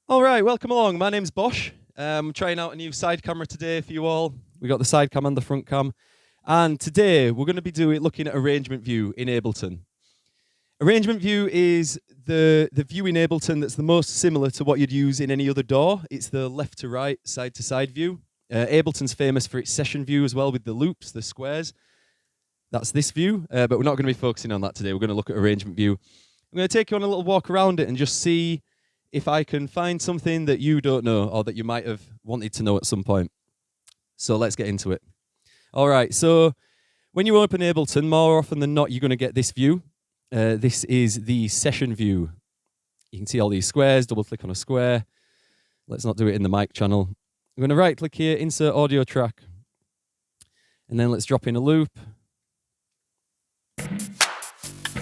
All right, welcome along. My name's Bosh. I'm trying out a new side camera today for you all. We got the side cam and the front cam. And today we're going to be looking at arrangement view in Ableton. Arrangement view is the view in Ableton that's the most similar to what you'd use in any other DAW. It's the left to right, side to side view. Ableton's famous for its session view as well, with the loops, the squares. That's this view, but we're not going to be focusing on that today. We're going to look at arrangement view. I'm going to take you on a little walk around it and just see if I can find something that you don't know or that you might have wanted to know at some point. So let's get into it. All right, so when you open Ableton, more often than not, you're going to get this view. This is the session view. You can see all these squares, double click on a square. Let's not do it in the mic channel. I'm going to right click here, insert audio track. And then let's drop in a loop.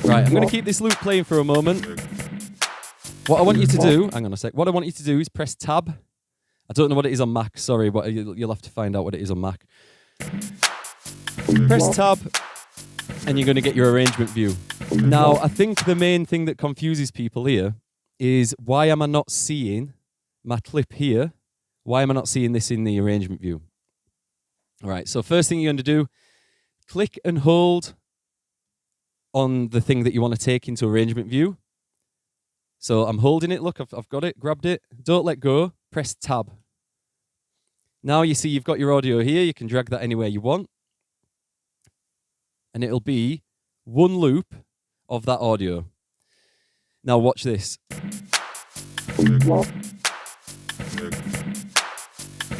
Right, I'm going to keep this loop playing for a moment. What I want you to do, hang on a sec, what I want you to do is press tab. I don't know what it is on Mac, sorry, but you'll have to find out what it is on Mac. Press tab, and you're going to get your arrangement view. Now, I think the main thing that confuses people here is why am I not seeing my clip here? Why am I not seeing this in the arrangement view? All right, so first thing you're going to do, click and hold on the thing that you want to take into arrangement view. So I'm holding it, look, I've got it, grabbed it. Don't let go, press tab. Now you see you've got your audio here, you can drag that anywhere you want. And it'll be one loop of that audio. Now watch this.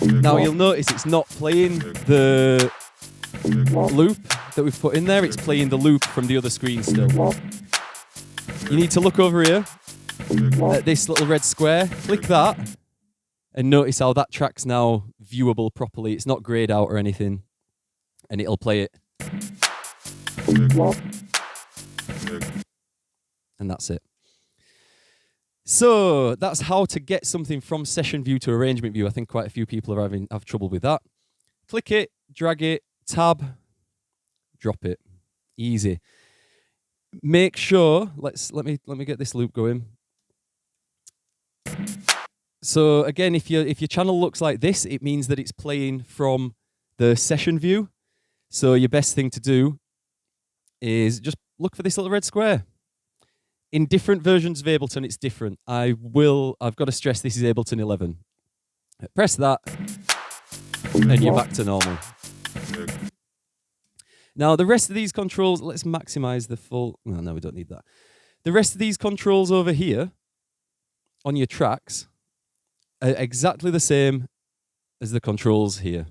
Now you'll notice it's not playing the loop that we've put in there, it's playing the loop from the other screen still. You need to look over here at this little red square, click that, and notice how that track's now viewable properly. It's not grayed out or anything, and it'll play it. And that's it. So that's how to get something from session view to arrangement view. I think quite a few people are have trouble with that. Click it, drag it, tab, drop it. Easy. Make sure, let me get this loop going. So again, if your channel looks like this, it means that it's playing from the session view. So your best thing to do is just look for this little red square. In different versions of Ableton, it's different. I've got to stress this is Ableton 11. Press that, and you're back to normal. Now, the rest of these controls, let's maximize the full... No, we don't need that. The rest of these controls over here on your tracks are exactly the same as the controls here.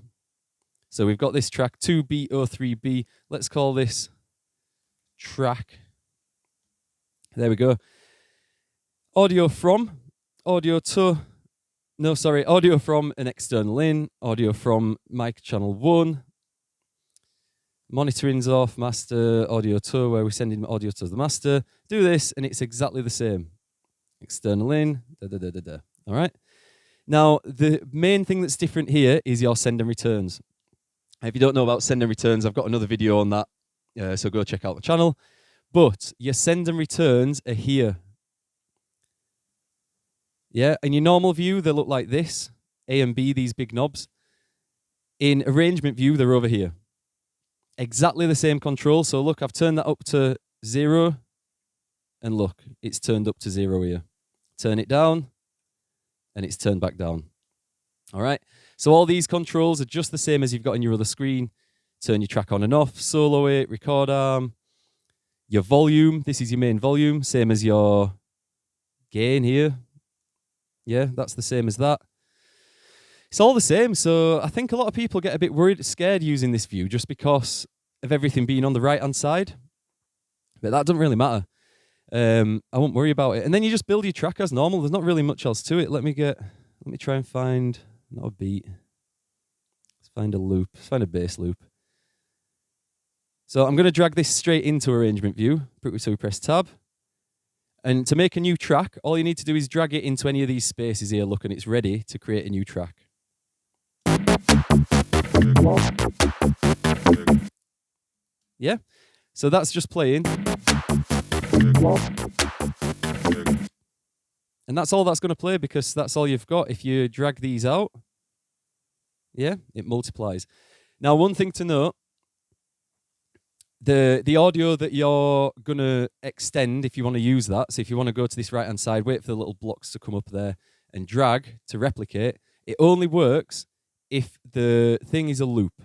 So we've got this track 2B03B. Let's call this track. There we go. Audio from an external in, audio from mic channel 1. Monitoring's off, master, audio to, where we're sending audio to the master. Do this, and it's exactly the same. External in, All right? Now, the main thing that's different here is your send and returns. If you don't know about send and returns, I've got another video on that, so go check out the channel. But your send and returns are here. Yeah, in your normal view, they look like this. A and B, these big knobs. In arrangement view, they're over here. Exactly the same control. So look, I've turned that up to 0. And look, it's turned up to 0 here. Turn it down, and it's turned back down. All right? So all these controls are just the same as you've got on your other screen. Turn your track on and off, solo it, record arm. Your volume, this is your main volume, same as your gain here. Yeah, that's the same as that. It's all the same, so I think a lot of people get a bit worried, scared using this view just because of everything being on the right-hand side. But that doesn't really matter. I won't worry about it. And then you just build your track as normal. There's not really much else to it. Let me try and find, not a beat. Let's find a loop. Let's find a bass loop. So I'm going to drag this straight into arrangement view. So we press tab. And to make a new track, all you need to do is drag it into any of these spaces here. Look, and it's ready to create a new track. Yeah? So that's just playing. And that's all that's going to play because that's all you've got. If you drag these out, yeah, it multiplies. Now, one thing to note, the audio that you're going to extend, if you want to use that, so if you want to go to this right-hand side, wait for the little blocks to come up there and drag to replicate, it only works if the thing is a loop.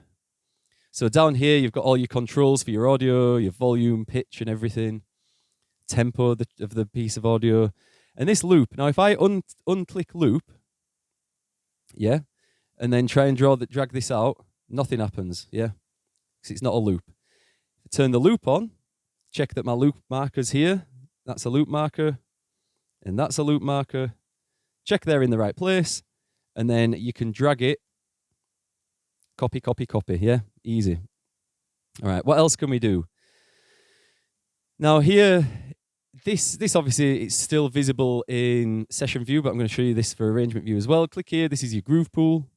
So down here, you've got all your controls for your audio, your volume, pitch, and everything, tempo of the piece of audio. And this loop, now if I unclick loop, yeah, and then try and drag this out, nothing happens, yeah, because it's not a loop. Turn the loop on, check that my loop marker's here, that's a loop marker, and that's a loop marker. Check they're in the right place, and then you can drag it, copy, copy, copy, yeah, easy. All right, what else can we do? Now here, this obviously is still visible in session view, but I'm going to show you this for arrangement view as well. Click here, this is your groove pool.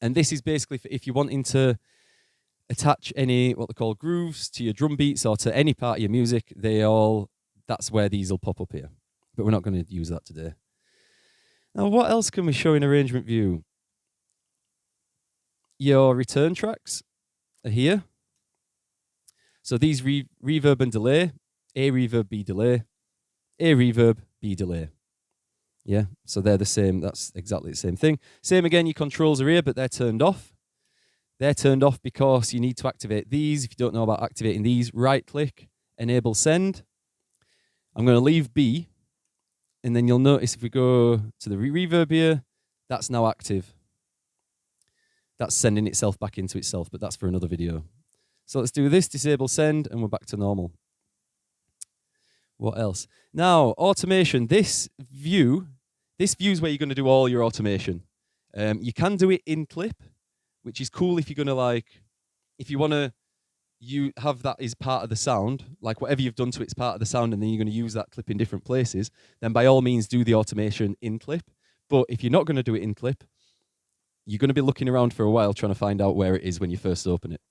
And this is basically for if you're wanting to attach any, what they call grooves to your drum beats or to any part of your music, that's where these will pop up here. But we're not going to use that today. Now, what else can we show in arrangement view? Your return tracks are here. So these reverb and delay, A reverb, B delay, A reverb, B delay. Yeah, so they're the same. That's exactly the same thing. Same again, your controls are here, but they're turned off. They're turned off because you need to activate these. If you don't know about activating these, right-click, enable send. I'm going to leave B, and then you'll notice if we go to the reverb here, that's now active. That's sending itself back into itself, but that's for another video. So let's do this, disable send, and we're back to normal. What else? Now, automation. This view is where you're going to do all your automation. You can do it in clip, which is cool if you're going to if you want to have that as part of the sound, like whatever you've done to it's part of the sound, and then you're going to use that clip in different places, then by all means do the automation in clip. But if you're not going to do it in clip, you're going to be looking around for a while trying to find out where it is when you first open it.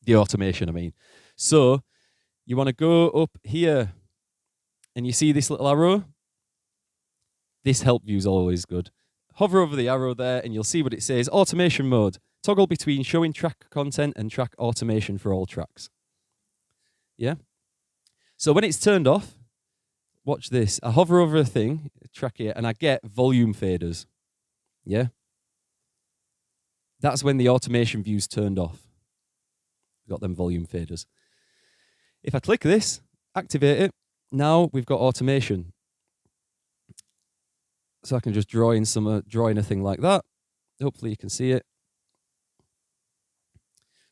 The automation, I mean. So you want to go up here, and you see this little arrow? This help view is always good. Hover over the arrow there, and you'll see what it says. Automation mode. Toggle between showing track content and track automation for all tracks. Yeah? So when it's turned off, watch this. I hover over a thing, a track here, and I get volume faders. Yeah? That's when the automation view's turned off. Got them volume faders. If I click this, activate it, now we've got automation. So I can just draw in a thing like that. Hopefully you can see it.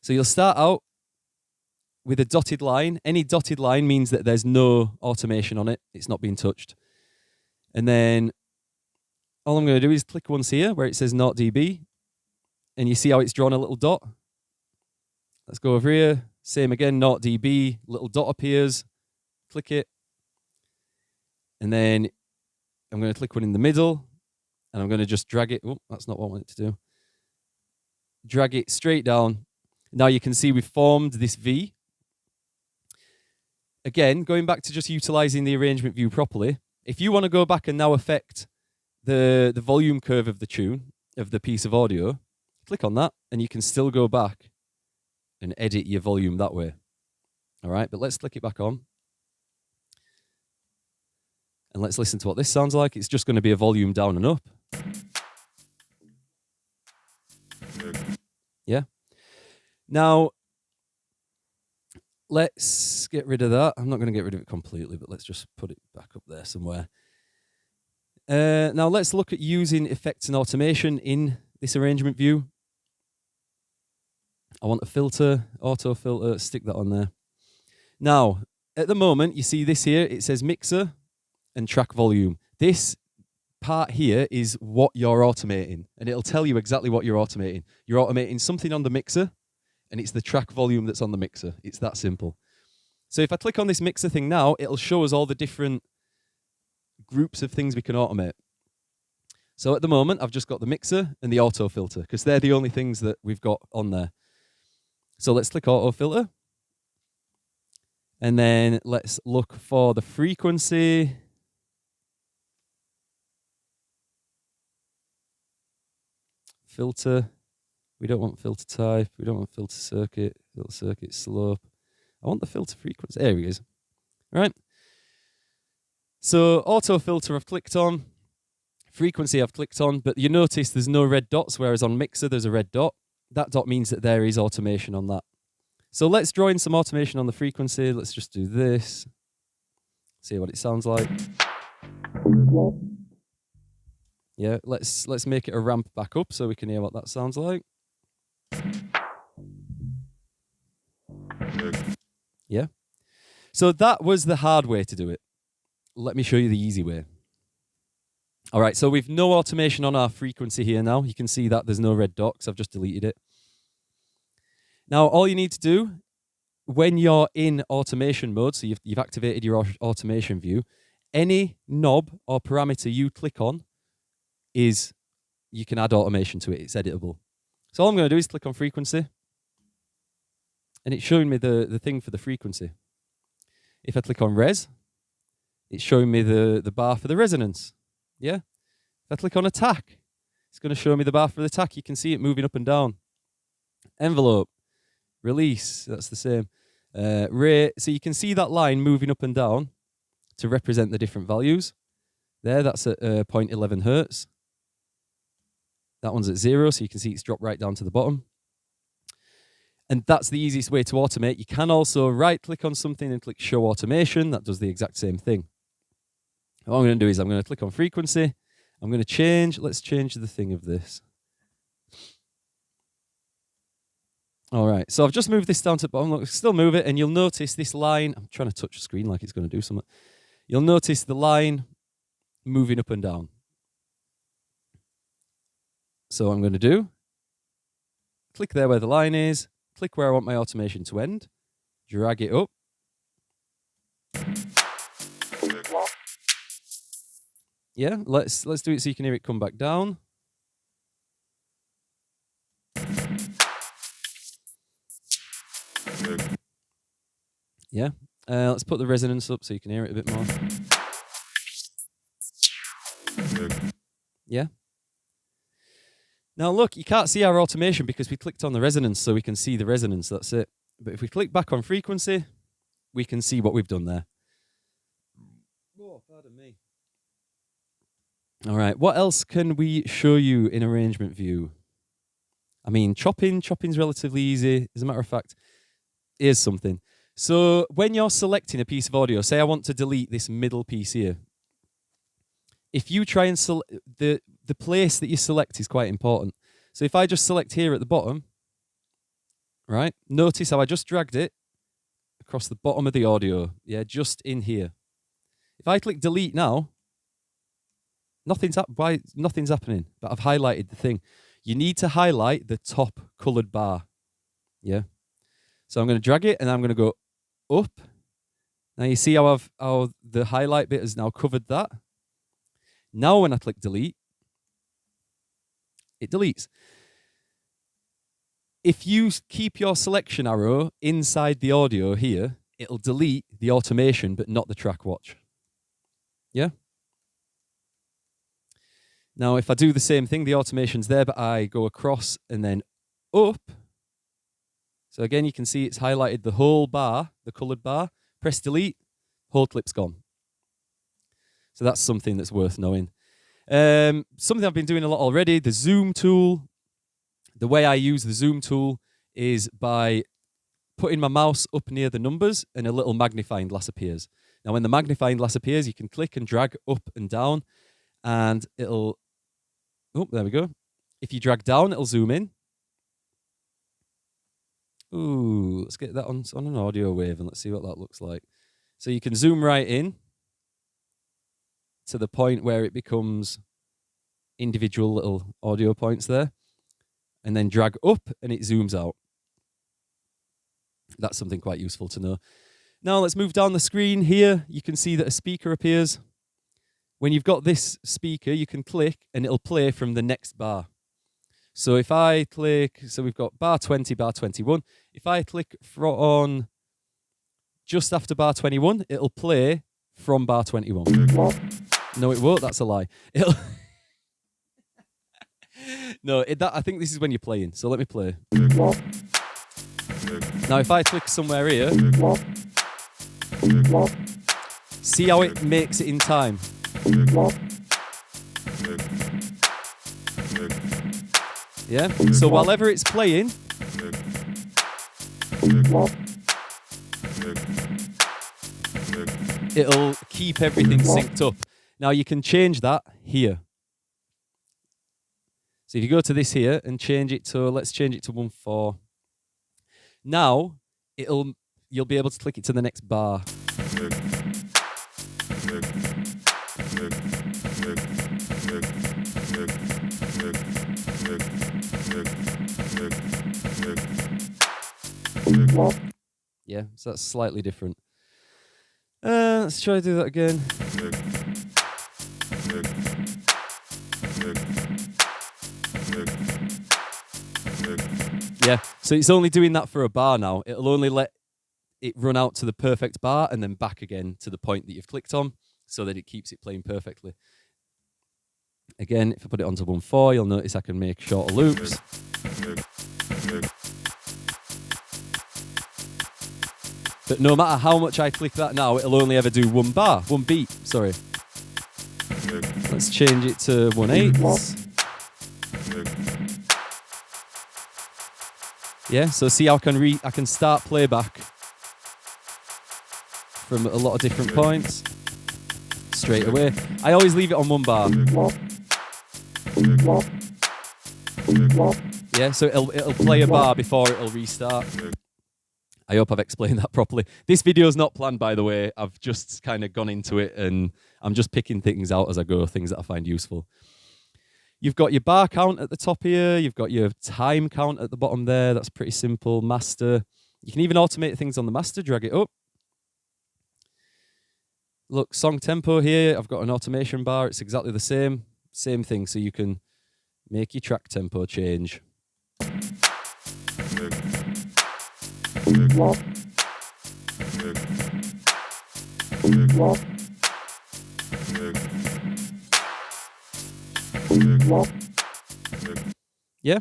So you'll start out with a dotted line. Any dotted line means that there's no automation on it. It's not being touched. And then all I'm going to do is click once here where it says 0 dB. And you see how it's drawn a little dot? Let's go over here. Same again, 0 dB. Little dot appears. Click it. And then I'm going to click one in the middle. And I'm going to just drag it. Oh, that's not what I want it to do. Drag it straight down. Now you can see we've formed this V. Again, going back to just utilizing the arrangement view properly, if you want to go back and now affect the volume curve of the tune, of the piece of audio, click on that, and you can still go back and edit your volume that way. All right, but let's click it back on. And let's listen to what this sounds like. It's just going to be a volume down and up. Yeah. Now, let's get rid of that. I'm not going to get rid of it completely, but let's just put it back up there somewhere. Now, let's look at using effects and automation in this arrangement view. I want a filter, auto filter, stick that on there. Now, at the moment, you see this here, it says mixer and track volume. This part here is what you're automating, and it'll tell you exactly what you're automating. You're automating something on the mixer, and it's the track volume that's on the mixer. It's that simple. So if I click on this mixer thing now, it'll show us all the different groups of things we can automate. So at the moment, I've just got the mixer and the auto filter, because they're the only things that we've got on there. So let's click auto filter. And then let's look for the frequency. filter. We don't want filter type. We don't want filter circuit. Filter circuit slope. I want the filter frequency. There he is. Right. So auto filter I've clicked on. Frequency I've clicked on. But you notice there's no red dots, whereas on mixer there's a red dot. That dot means that there is automation on that. So let's draw in some automation on the frequency. Let's just do this. See what it sounds like. Yeah, let's make it a ramp back up so we can hear what that sounds like. Yeah. So that was the hard way to do it. Let me show you the easy way. All right, so we've no automation on our frequency here now. You can see that there's no red dot because I've just deleted it. Now, all you need to do when you're in automation mode, so you've activated your automation view, any knob or parameter you click on is, you can add automation to it. It's editable. So all I'm going to do is click on frequency, and it's showing me the thing for the frequency. If I click on res, it's showing me the bar for the resonance. Yeah. If I click on attack, it's going to show me the bar for the attack. You can see it moving up and down. Envelope, release, that's the same. Rate, so you can see that line moving up and down to represent the different values. There, that's at 0.11 hertz. That one's at 0, so you can see it's dropped right down to the bottom. And that's the easiest way to automate. You can also right-click on something and click Show Automation. That does the exact same thing. What I'm going to do is I'm going to click on Frequency. I'm going to change. Let's change the thing of this. All right. So I've just moved this down to the bottom. Look, still move it, and you'll notice this line. I'm trying to touch the screen like it's going to do something. You'll notice the line moving up and down. So what I'm going to do, click there where the line is, click where I want my automation to end, drag it up. Yeah, let's do it so you can hear it come back down. Yeah, let's put the resonance up so you can hear it a bit more. Yeah. Now look, you can't see our automation because we clicked on the resonance, so we can see the resonance, that's it. But if we click back on frequency, we can see what we've done there. Oh, pardon me. All right, what else can we show you in arrangement view? I mean, chopping's relatively easy. As a matter of fact, here's something. So when you're selecting a piece of audio, say I want to delete this middle piece here. If you try and select, the place that you select is quite important. So if I just select here at the bottom, right, notice how I just dragged it across the bottom of the audio. Yeah, just in here. If I click delete now, nothing's happening, but I've highlighted the thing. You need to highlight the top colored bar. Yeah. So I'm going to drag it and I'm going to go up. Now you see how the highlight bit has now covered that. Now when I click delete, it deletes. If you keep your selection arrow inside the audio here, it'll delete the automation, but not the track watch. Yeah? Now, if I do the same thing, the automation's there, but I go across and then up. So again, you can see it's highlighted the whole bar, the colored bar. Press delete, whole clip's gone. So that's something that's worth knowing. Something I've been doing a lot already, the zoom tool. The way I use the zoom tool is by putting my mouse up near the numbers and a little magnifying glass appears. Now, when the magnifying glass appears, you can click and drag up and down, and it'll, oh, there we go. If you drag down, it'll zoom in. Ooh, let's get that on an audio wave and let's see what that looks like. So you can zoom right in to the point where it becomes individual little audio points there, and then drag up and it zooms out. That's something quite useful to know. Now let's move down the screen here. You can see that a speaker appears. When you've got this speaker, you can click and it'll play from the next bar. So if I click, so we've got bar 20, bar 21. If I click on just after bar 21, it'll play from bar 21. No, it won't. That's a lie. No, I think this is when you're playing. So let me play. Now, if I click somewhere here, see how it makes it in time. Yeah. So whilever it's playing, it'll keep everything synced up. Now you can change that here. So if you go to this here and change it to, let's change it to 1/4. Now you'll be able to click it to the next bar. Yeah, so that's slightly different. Let's try to do that again. Yeah, so it's only doing that for a bar now. It'll only let it run out to the perfect bar and then back again to the point that you've clicked on so that it keeps it playing perfectly. Again, if I put it onto 1/4, you'll notice I can make shorter loops. But no matter how much I click that now, it'll only ever do one beat, sorry. Let's change it to 1/8. Yeah, so see how I can start playback from a lot of different points straight away. I always leave it on 1 bar. Yeah, so it'll play a bar before it'll restart. I hope I've explained that properly. This video's not planned, by the way. I've just kind of gone into it and I'm just picking things out as I go, things that I find useful. You've got your bar count at the top here. You've got your time count at the bottom there. That's pretty simple. Master. You can even automate things on the master. Drag it up. Look, song tempo here. I've got an automation bar. It's exactly the same. Same thing. So you can make your track tempo change. Yeah.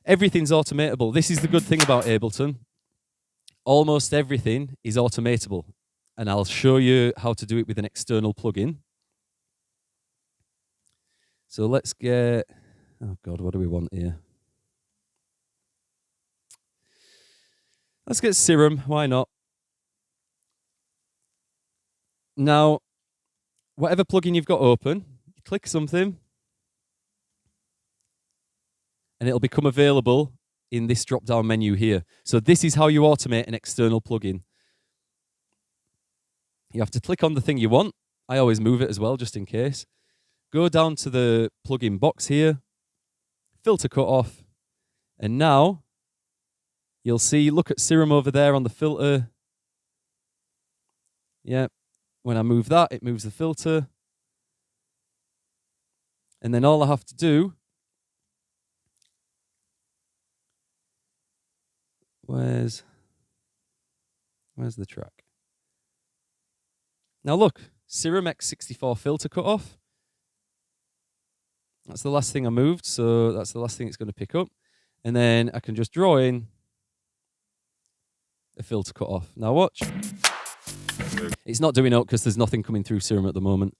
Everything's automatable. This is the good thing about Ableton. Almost everything is automatable. And I'll show you how to do it with an external plugin. So let's get... Oh, God, what do we want here? Let's get Serum. Why not? Now, whatever plugin you've got open, you click something, and it'll become available in this drop-down menu here. So this is how you automate an external plugin. You have to click on the thing you want. I always move it as well, just in case. Go down to the plugin box here, filter cutoff, and now you'll see, look at Serum over there on the filter. Yeah, when I move that, it moves the filter. And then all I have to do, where's the track? Now look, Serum X64 filter cutoff. That's the last thing I moved, so that's the last thing it's going to pick up. And then I can just draw in a filter cutoff. Now watch. It's not doing it because there's nothing coming through Serum at the moment.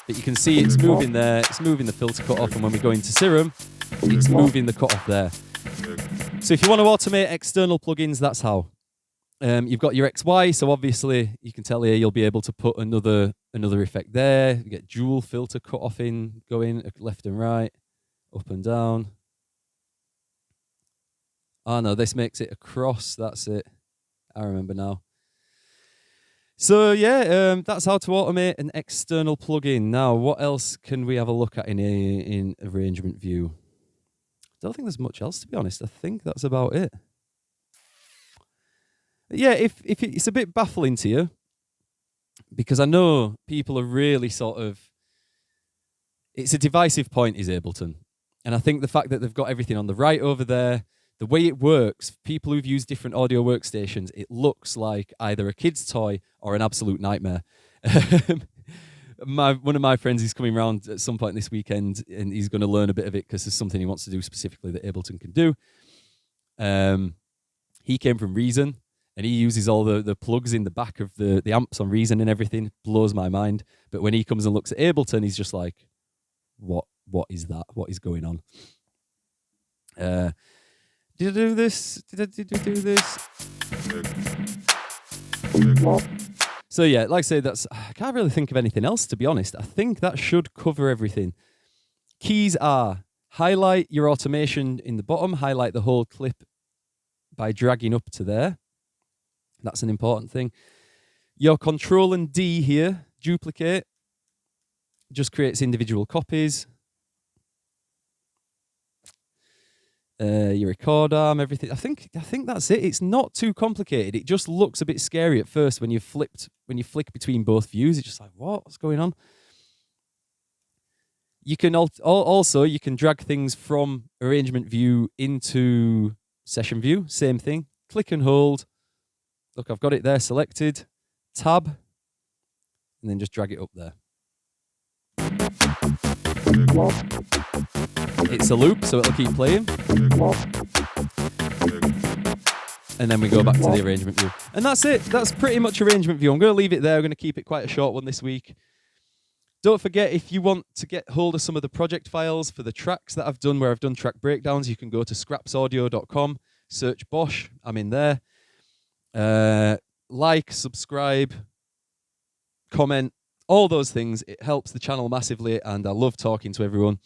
But you can see it's moving there, it's moving the filter cutoff, and when we go into Serum, it's moving the cutoff there. So if you want to automate external plugins, that's how. You've got your XY, so obviously you can tell here you'll be able to put another effect there. You get dual filter cutoff in, going left and right, up and down. Oh no, this makes it across. That's it. I remember now. So yeah, that's how to automate an external plugin. Now, what else can we have a look at in arrangement view? Don't think there's much else, to be honest. I think that's about it. Yeah, if it's a bit baffling to you, because I know people are really sort of, it's a divisive point, is Ableton. And I think the fact that they've got everything on the right over there, the way it works, people who've used different audio workstations, it looks like either a kid's toy or an absolute nightmare. One of my friends is coming around at some point this weekend, and he's going to learn a bit of it because there's something he wants to do specifically that Ableton can do. He came from Reason, and he uses all the plugs in the back of the amps on Reason and everything. Blows my mind. But when he comes and looks at Ableton, he's just like, what is that? What is going on? Did I do this? Did I do this? So yeah, like I say, I can't really think of anything else, to be honest. I think that should cover everything. Keys are highlight your automation in the bottom, highlight the whole clip by dragging up to there. That's an important thing. Your Control and D here, duplicate, just creates individual copies. Your record arm, everything. I think that's it. It's not too complicated. It just looks a bit scary at first when you flick between both views. It's just like, what's going on? You can also you can drag things from arrangement view into session view. Same thing. Click and hold. Look, I've got it there selected. Tab, and then just drag it up there. It's a loop, so it'll keep playing. And then we go back to the arrangement view. And that's it. That's pretty much arrangement view. I'm going to leave it there. I'm going to keep it quite a short one this week. Don't forget, if you want to get hold of some of the project files for the tracks that I've done, where I've done track breakdowns, you can go to scrapsaudio.com, search Bosh. I'm in there. Like, subscribe, comment, all those things. It helps the channel massively, and I love talking to everyone.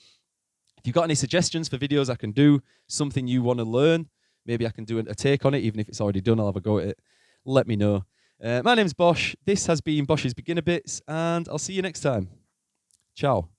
If you've got any suggestions for videos I can do, something you want to learn, maybe I can do a take on it, even if it's already done, I'll have a go at it. Let me know. My name's Bosh. This has been Bosh's Beginner Bits, and I'll see you next time. Ciao.